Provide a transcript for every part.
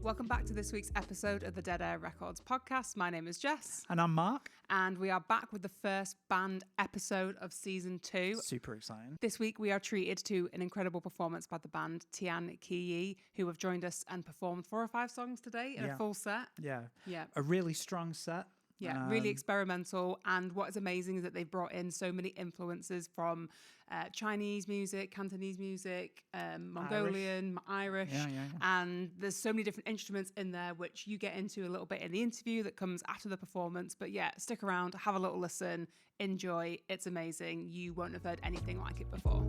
Welcome back to this week's episode of the Dead Air Records podcast. My name is Jess. And I'm Mark. And we are back with the first band episode of season 2. Super exciting. This week we are treated to an incredible performance by the band Tian Qiyi, who have joined us and performed 4 or 5 songs today in a full set. Yeah. Yeah. A really strong set. Yeah, really experimental. And what is amazing is that they've brought in so many influences from Chinese music, Cantonese music, Mongolian, Irish. And there's so many different instruments in there, which you get into a little bit in the interview that comes after the performance. But yeah, stick around, have a little listen, enjoy. It's amazing. You won't have heard anything like it before.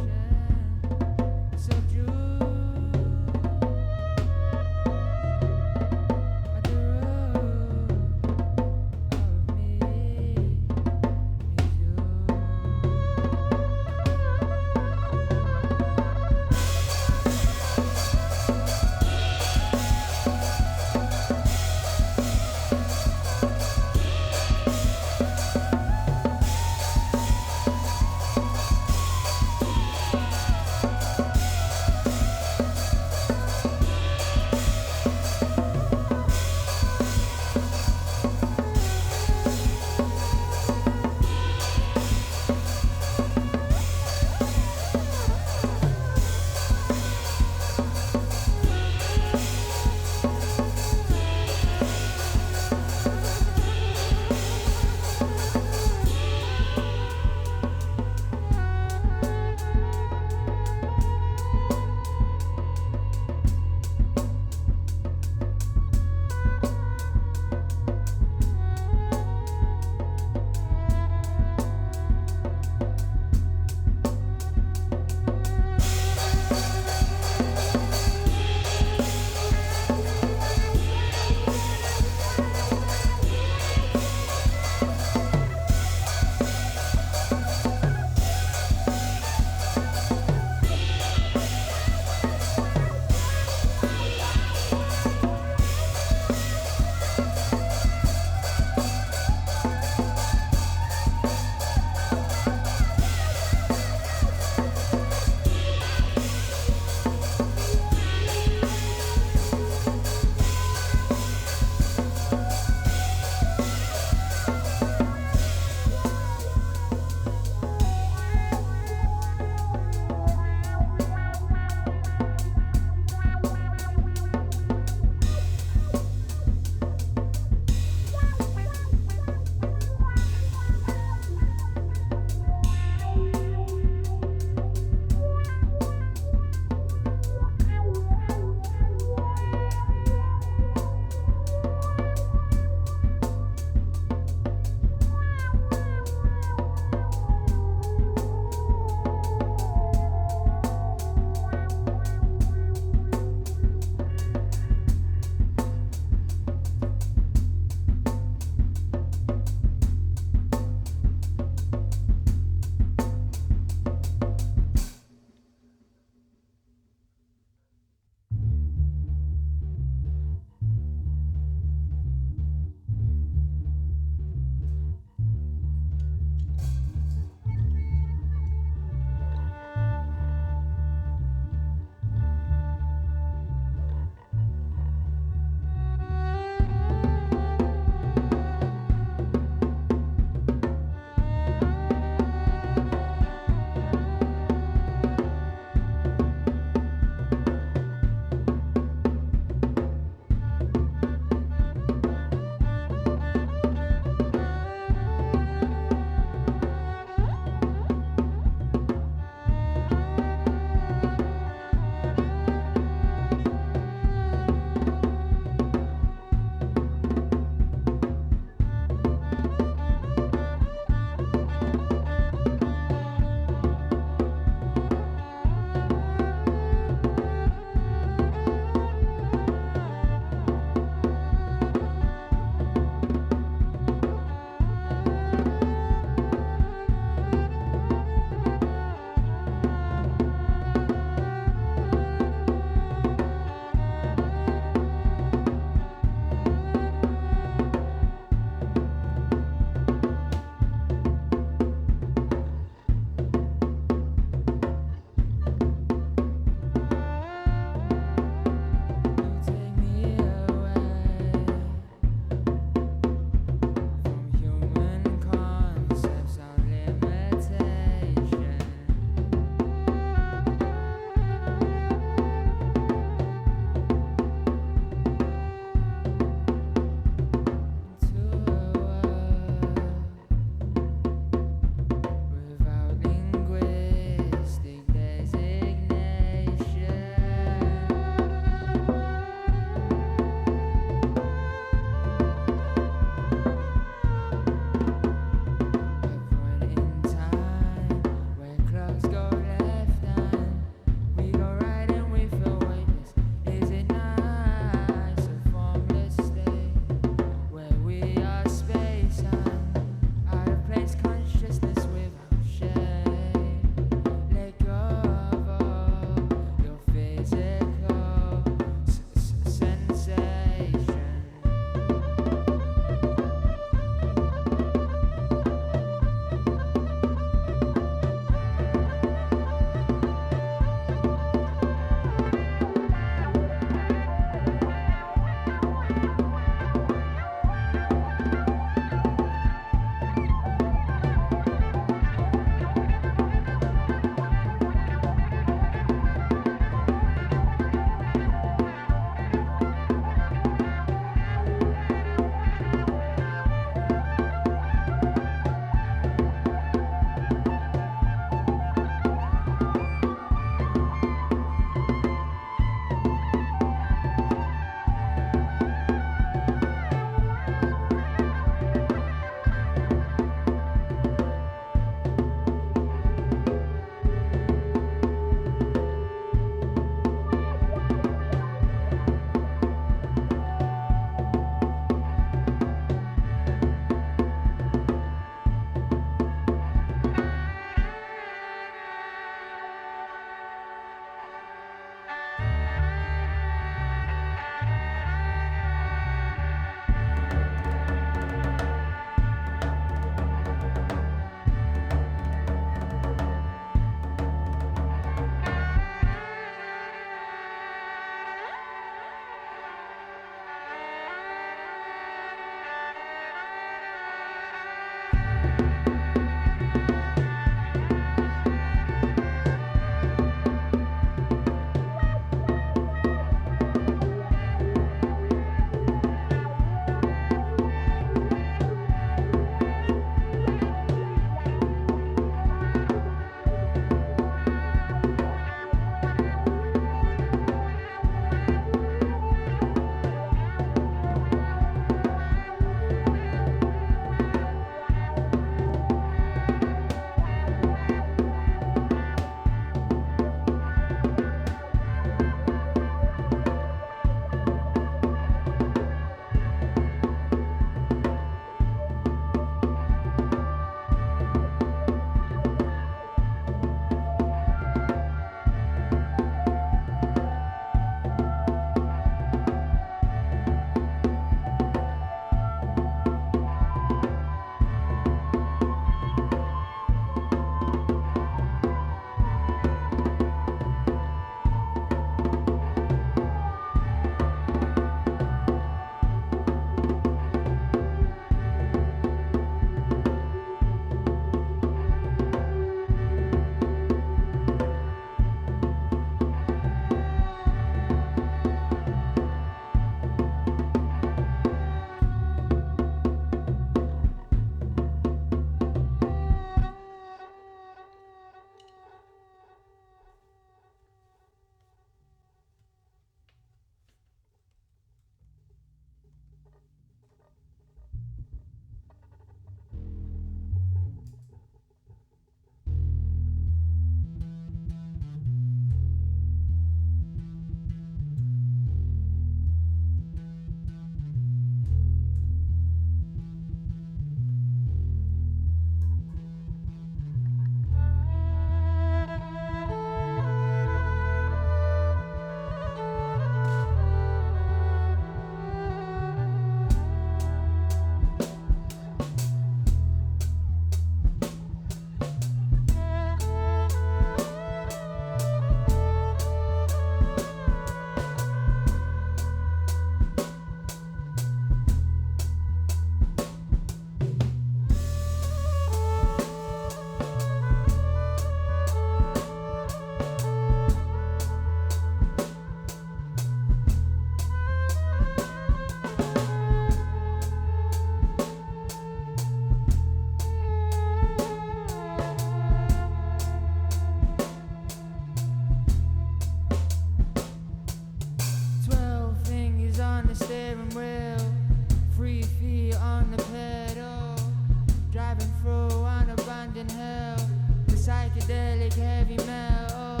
psychedelic heavy metal.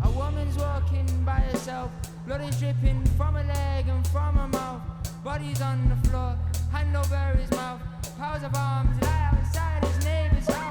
A woman's walking by herself, blood is dripping from her leg and from her mouth. Body's on the floor, hand over his mouth. Piles of arms lie outside his neighbor's house.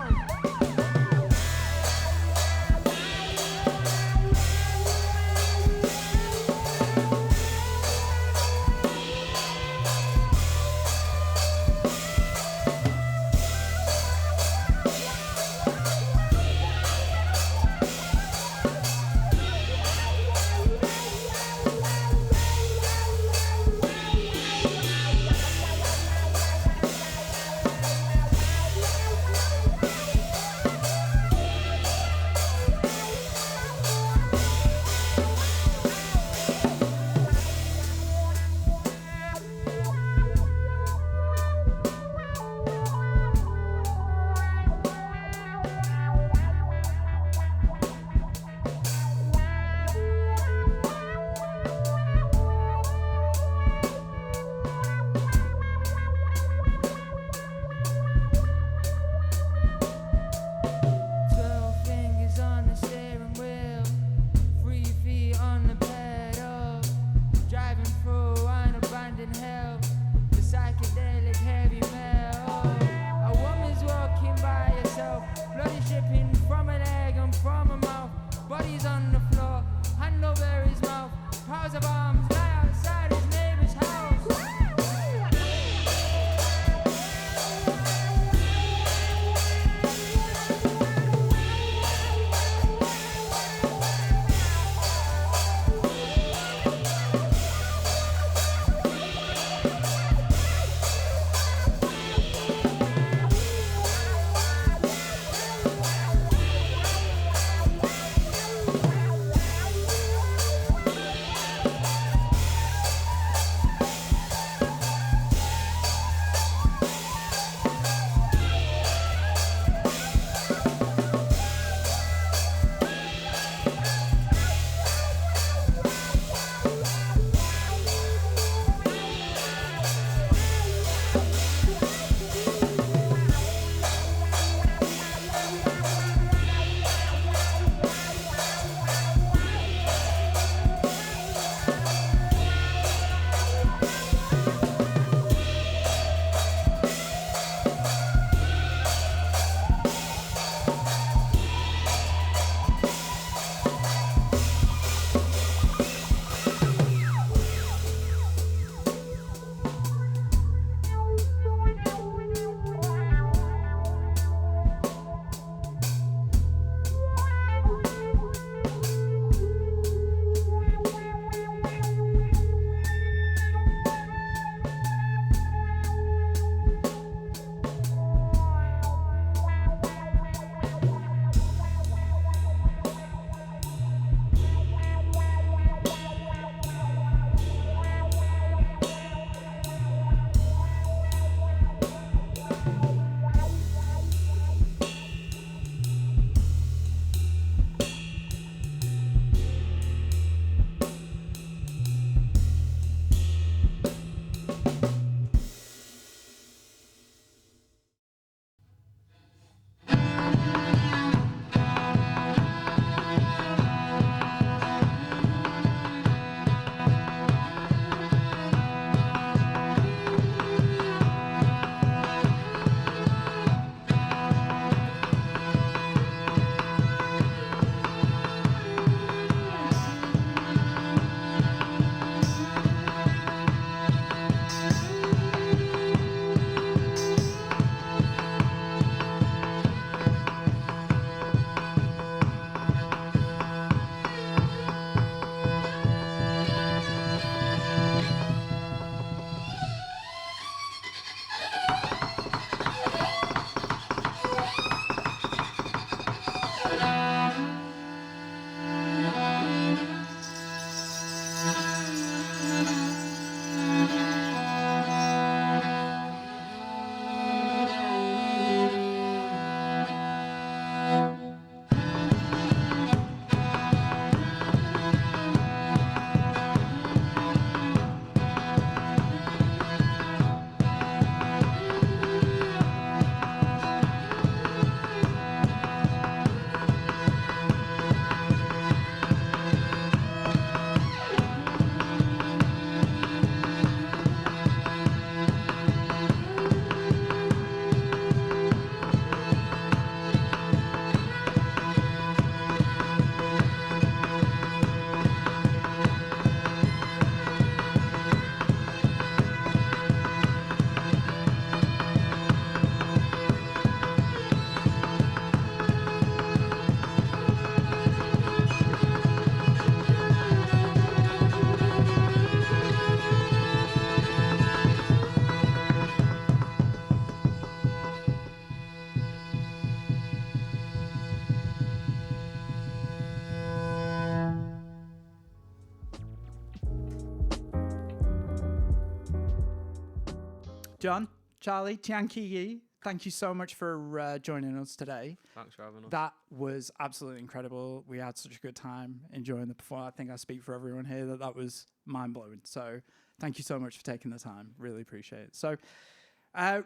John, Charlie, Tian Qiyi, thank you so much for joining us today. Thanks for having us. That was absolutely incredible. We had such a good time enjoying the performance. I think I speak for everyone here that was mind-blowing. So thank you so much for taking the time. Really appreciate it. So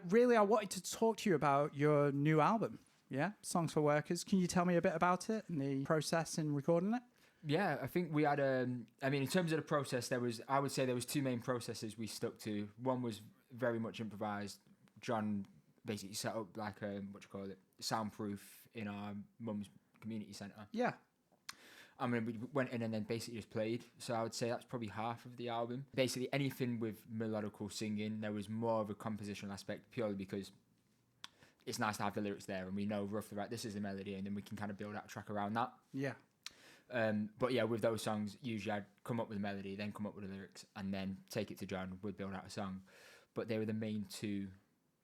really, I wanted to talk to you about your new album, Songs for Workers. Can you tell me a bit about it and the process in recording it? Yeah, I think we had in terms of the process, I would say there was two main processes we stuck to. One was very much improvised. John basically set up like soundproof in our mum's community centre. Yeah. I mean, we went in and then basically just played. So I would say that's probably half of the album. Basically anything with melodical singing, there was more of a compositional aspect purely because it's nice to have the lyrics there and we know roughly, right, this is the melody, and then we can kind of build out a track around that. Yeah. But yeah, with those songs, usually I'd come up with a melody, then come up with the lyrics, and then take it to John. We'd build out a song. But they were the main two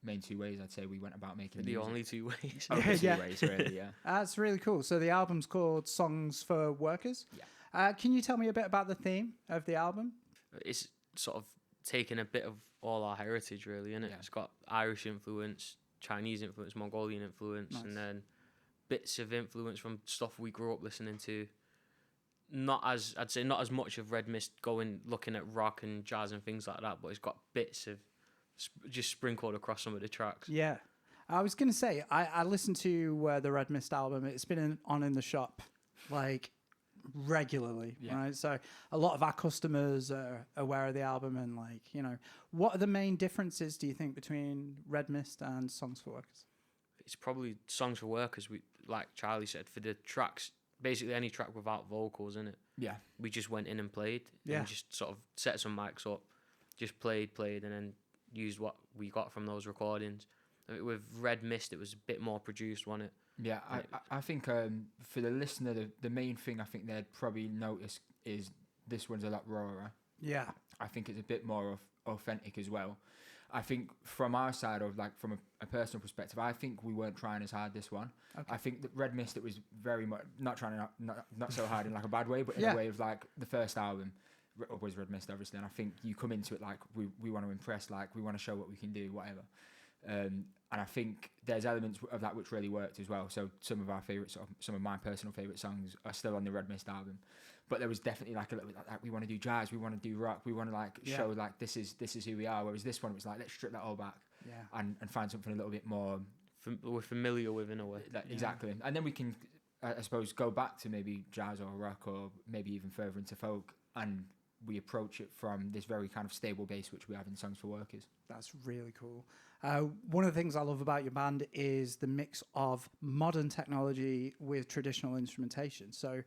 ways I'd say we went about making the music. only two ways. Two ways, really, yeah. That's really cool. So the album's called Songs for Workers. Yeah. Can you tell me a bit about the theme of the album? It's sort of taken a bit of all our heritage, really, isn't it? Yeah. It's got Irish influence, Chinese influence, Mongolian influence, Nice. and then bits of influence from stuff we grew up listening to. I'd say not as much of Red Mist looking at rock and jazz and things like that, but it's got bits of just sprinkled across some of the tracks. Yeah. I was going to say, I listened to the Red Mist album. It's been on in the shop, like, regularly, right? So a lot of our customers are aware of the album and, like, what are the main differences, do you think, between Red Mist and Songs for Workers? It's probably Songs for Workers, like Charlie said, for the tracks, basically any track without vocals in it. Yeah. We just went in and played. Yeah. And just sort of set some mics up, just played, and then used what we got from those recordings. I mean, with Red Mist, it was a bit more produced, wasn't it? Yeah, I think for the listener, the main thing I think they'd probably notice is this one's a lot rawer. Yeah. I think it's a bit more authentic as well. I think from our side, or like from a personal perspective, I think we weren't trying as hard this one. Okay. I think that Red Mist, it was very much not trying to not so hard in like a bad way, but in Yeah. a way of like the first album was Red Mist, obviously. And I think you come into it like we want to impress, like we want to show what we can do, whatever. And I think there's elements of that which really worked as well. So some of my personal favorite songs are still on the Red Mist album, but there was definitely like a little bit like we want to do jazz, we want to do rock, we want to like show like this is who we are. Whereas this one was like let's strip that all back, and find something a little bit more We're familiar with in a way. Exactly, and then we can I suppose go back to maybe jazz or rock or maybe even further into folk, and we approach it from this very kind of stable base which we have in Songs for Workers. That's really cool. One of the things I love about your band is the mix of modern technology with traditional instrumentation. So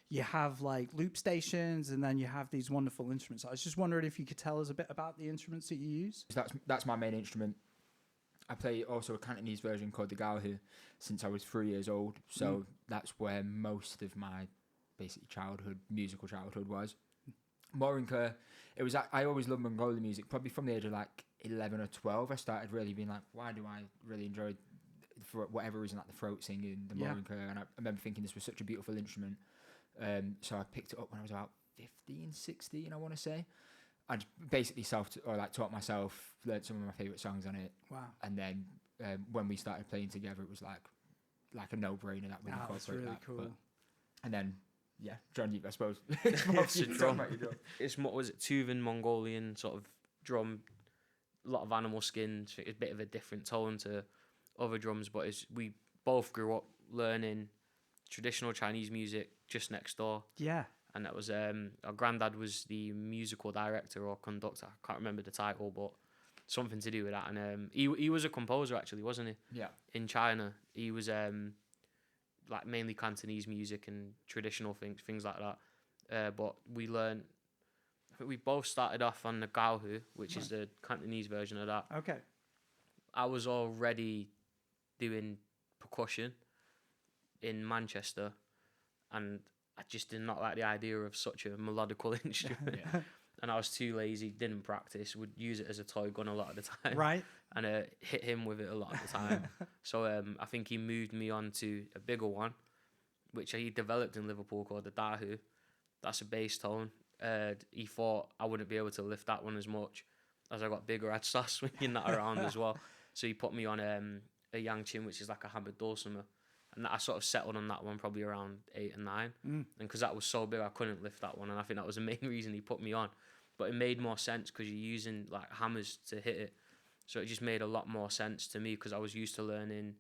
you have like loop stations and then you have these wonderful instruments. I was just wondering if you could tell us a bit about the instruments that you use. That's my main instrument. I play also a Cantonese version called the erhu since I was 3 years old. So that's where most of my basic musical childhood was. Morin, it was. I always loved Mongolian music. Probably from the age of like 11 or 12, I started really being like, why do I really enjoy, for whatever reason, like the throat singing, the Morin. And I remember thinking this was such a beautiful instrument. So I picked it up when I was about 15, 16, I want to say. I basically taught myself, learned some of my favourite songs on it. Wow. And then when we started playing together, it was like a no-brainer that we incorporate that's really that. cool. And then, yeah, John, I suppose. It's a drum. It's what was it? Tuvan Mongolian sort of drum. A lot of animal skins. It's a bit of a different tone to other drums, but we both grew up learning traditional Chinese music just next door. Yeah. And that was our granddad was the musical director or conductor. I can't remember the title, but something to do with that. And he was a composer actually, wasn't he? Yeah. In China, he was like mainly Cantonese music and traditional things like that. But we learned. I think we both started off on the erhu, which is the Cantonese version of that. Okay. I was already doing percussion in Manchester, and I just did not like the idea of such a melodical instrument. And I was too lazy, didn't practice, would use it as a toy gun a lot of the time. Right. And hit him with it a lot of the time. So I think he moved me on to a bigger one, which he developed in Liverpool called the erhu. That's a bass tone. He thought I wouldn't be able to lift that one as much. as I got bigger, I'd start swinging that around as well. So he put me on a yangqin, which is like a hammered dulcimer. And I sort of settled on that one probably around 8 and 9. And because that was so big, I couldn't lift that one. And I think that was the main reason he put me on. But it made more sense because you're using like hammers to hit it. So it just made a lot more sense to me because I was used to learning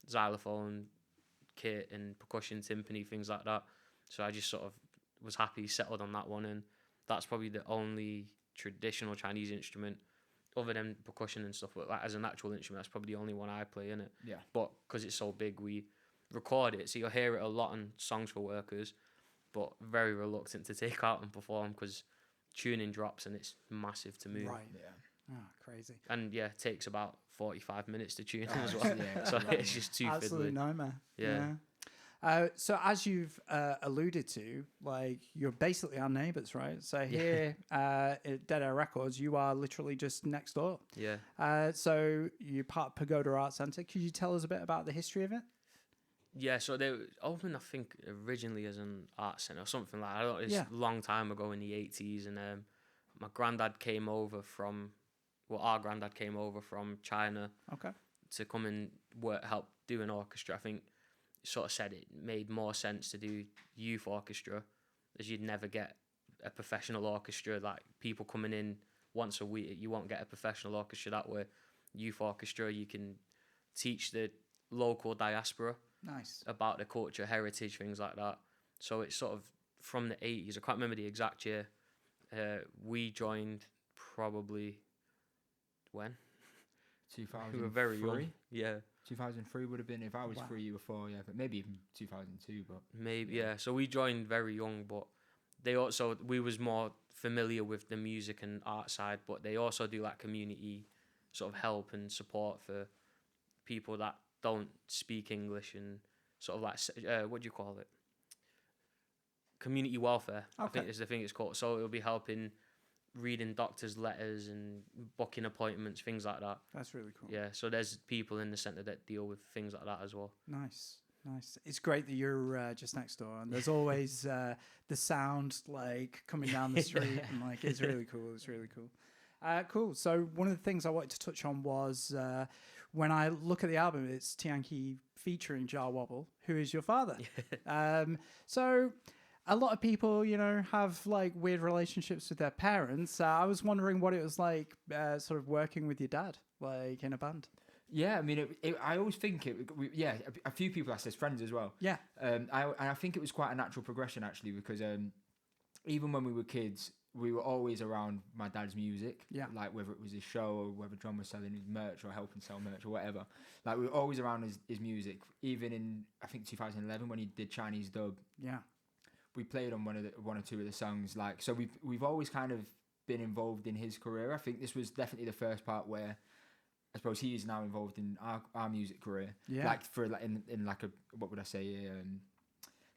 xylophone, kit and percussion, timpani, things like that. So I just sort of was happy, settled on that one. And that's probably the only traditional Chinese instrument other than percussion and stuff. But like as an actual instrument, that's probably the only one I play in it. Yeah. But because it's so big, we record it, so you'll hear it a lot on Songs for Workers, but very reluctant to take out and perform because tuning drops and it's massive to move. Right. Yeah. Oh, crazy. And yeah, it takes about 45 minutes to tune as well. Yeah. So it's just too absolute fiddly. Nightmare. Yeah. So as you've alluded to, like you're basically our neighbours, right? So here at Dead Air Records, you are literally just next door. Yeah. So you're part of Pagoda Arts Centre. Could you tell us a bit about the history of it? Yeah, so they opened, I think, originally as an art centre or something like that. I don't know, it's a long time ago in the 80s. And my granddad came over from, our granddad came over from China to come and help do an orchestra. I think sort of said it made more sense to do youth orchestra as you'd never get a professional orchestra, like people coming in once a week. You won't get a professional orchestra that way. Youth orchestra, you can teach the local diaspora about the culture, heritage, things like that. So it's sort of from the 80s. I can't remember the exact year. We joined probably when? 2003. We were very young. Yeah. 2003 would have been if I was 3 years before, but maybe even 2002. But maybe So we joined very young, but we was more familiar with the music and art side, but they also do like community sort of help and support for people that don't speak English and sort of like what do you call it? Community welfare. I think is the thing it's called. So it'll be helping reading doctors' letters and booking appointments, things like that. That's really cool. Yeah, so there's people in the centre that deal with things like that as well. Nice. It's great that you're just next door, and there's always the sound like coming down the street, and like it's really cool. It's really cool. Cool. So one of the things I wanted to touch on was when I look at the album, it's Tian Qiyi featuring Jar Wobble, who is your father. So a lot of people, have like weird relationships with their parents. I was wondering what it was like sort of working with your dad, like in a band. Yeah, I mean, I always think a few people asked as friends as well. Yeah. I think it was quite a natural progression actually because even when we were kids, we were always around my dad's music. Yeah. Like whether it was his show or whether John was selling his merch or helping sell merch or whatever. Like we were always around his music. Even in, I think 2011 when he did Chinese dub. Yeah. We played on one or two of the songs. Like, so we've always kind of been involved in his career. I think this was definitely the first part where I suppose he is now involved in our music career. Yeah. Like for like in like a, what would I say,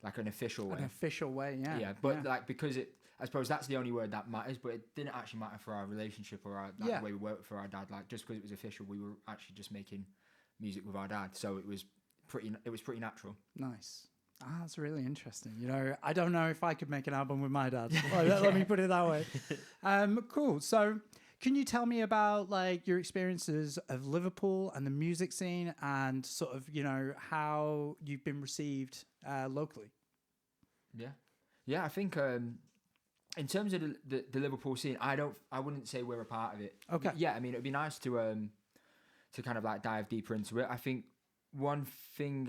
like an official way. An official way, yeah. Yeah, but like because I suppose that's the only word that matters, but it didn't actually matter for our relationship or the way we worked for our dad. Like just because it was official, we were actually just making music with our dad, so it was pretty natural. Nice. That's really interesting. I don't know if I could make an album with my dad. Let me put it that way. Cool. So can you tell me about like your experiences of Liverpool and the music scene and sort of, how you've been received locally? Yeah, I think in terms of the Liverpool scene, I wouldn't say we're a part of it. Okay. Yeah, I mean, it'd be nice to kind of like dive deeper into it. I think one thing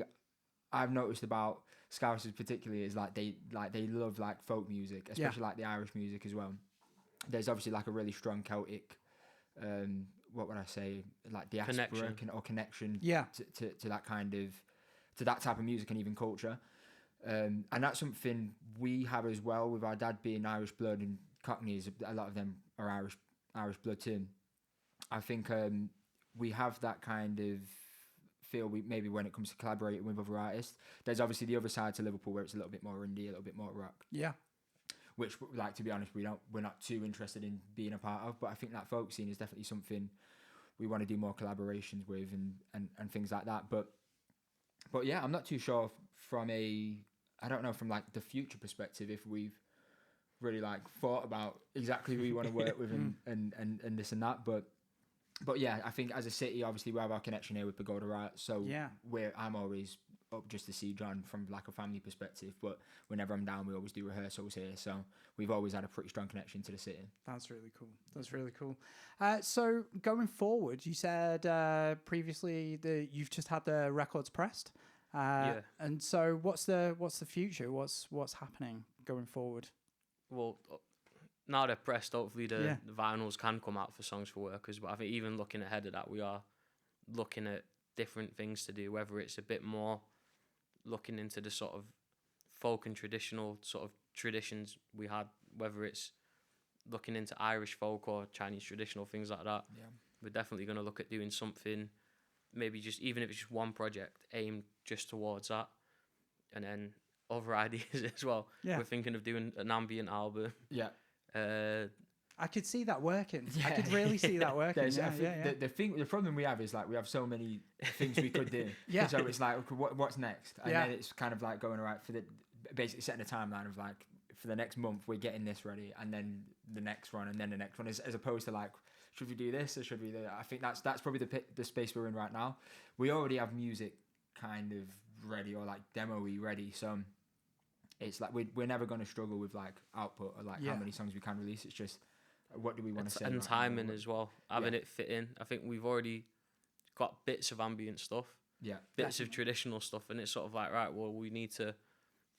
I've noticed about Scousers particularly is like they love like folk music, especially like the Irish music as well. There's obviously like a really strong Celtic, what would I say, like diaspora connection to that kind of, to that type of music and even culture. And that's something we have as well with our dad being Irish blood and Cockneys. A lot of them are Irish blood too. I think we have that kind of feel maybe when it comes to collaborating with other artists. There's obviously the other side to Liverpool where it's a little bit more indie, a little bit more rock. Yeah. Which, like, to be honest, we're not too interested in being a part of. But I think that folk scene is definitely something we want to do more collaborations with and things like that. But yeah, I'm not too sure from like the future perspective if we've really like thought about exactly who we want to work with and this and that. But yeah, I think as a city, obviously we have our connection here with Pagoda Arts. So I'm always up just to see John from like a family perspective. But whenever I'm down, we always do rehearsals here. So we've always had a pretty strong connection to the city. That's really cool. That's really cool. So going forward, you said previously that you've just had the records pressed. And so what's the future? What's happening going forward? Well, now they're pressed, hopefully the vinyls can come out for Songs for Workers. But I think even looking ahead of that, we are looking at different things to do, whether it's a bit more looking into the sort of folk and traditional sort of traditions we had, whether it's looking into Irish folk or Chinese traditional, things like that. Yeah. We're definitely going to look at doing something, maybe just, even if it's just one project aimed just towards that. And then other ideas as well. Yeah. We're thinking of doing an ambient album. Yeah. I could see that working. Yeah. I could really see that working. The problem we have is like we have so many things we could do. So it's like, what's next? And then it's kind of like going right for basically setting a timeline of like, for the next month we're getting this ready, and then the next one, and then the next one, as opposed to like, should we do this or should we do that? I think that's probably the space we're in right now. We already have music kind of ready, or like demo-y ready, so it's like we're never going to struggle with like output or like how many songs we can release. It's just what do we want to say, and timing as well, having it fit in. I think we've already got bits of ambient stuff, bits of traditional stuff, and it's sort of like, right, well, we need to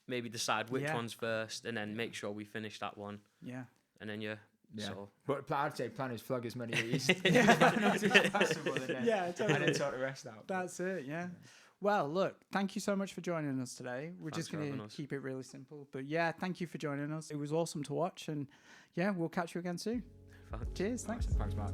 maybe decide which one's first, and then make sure we finish that one, and then so. But I'd say plan is flog as many of these as possible, and then sort the rest out. That's it. Well, look, thank you so much for joining us today. We're just going to keep it really simple. But thank you for joining us. It was awesome to watch. And we'll catch you again soon. Cheers. Thanks. Thanks, Mark.